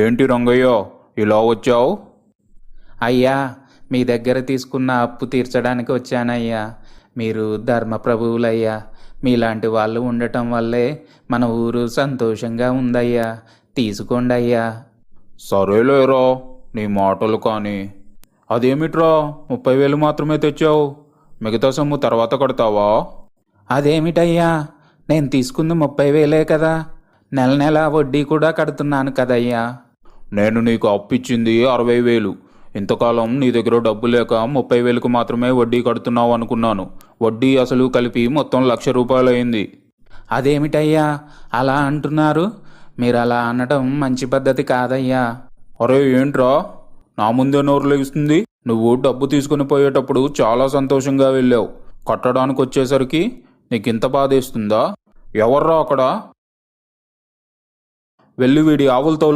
ఏంటి రంగయ్య ఇలా వచ్చావు? అయ్యా, మీ దగ్గర తీసుకున్న అప్పు తీర్చడానికి వచ్చానయ్యా. మీరు ధర్మప్రభువులయ్యా. మీలాంటి వాళ్ళు ఉండటం వల్లే మన ఊరు సంతోషంగా ఉందయ్యా. తీసుకోండి అయ్యా. సరేలేరా, నీ మాటలు కానీ. అదేమిట్రా 30,000 మాత్రమే తెచ్చావు? మిగతా సొమ్ము తర్వాత కడతావా? అదేమిటయ్యా, నేను తీసుకుంది 30,000 కదా. నెల నెల వడ్డీ కూడా కడుతున్నాను కదయ్యా. నేను నీకు అప్పిచ్చింది 60,000. ఇంతకాలం నీ దగ్గర డబ్బు లేక 30,000కు మాత్రమే వడ్డీ కడుతున్నావు అనుకున్నాను. వడ్డీ అసలు కలిపి మొత్తం 1,00,000 రూపాయలు అయింది. అదేమిటయ్యా అలా అంటున్నారు? మీరు అలా అనటం మంచి పద్ధతి కాదయ్యా. అరే ఏంట్రా, నా ముందే నోరు లేస్తుంది? నువ్వు డబ్బు తీసుకుని పోయేటప్పుడు చాలా సంతోషంగా వెళ్ళావు. కట్టడానికి వచ్చేసరికి నీకింత బాధేస్తుందా? ఎవర్రా అక్కడ? వెళ్ళి వీడి ఆవులు తోలుకో.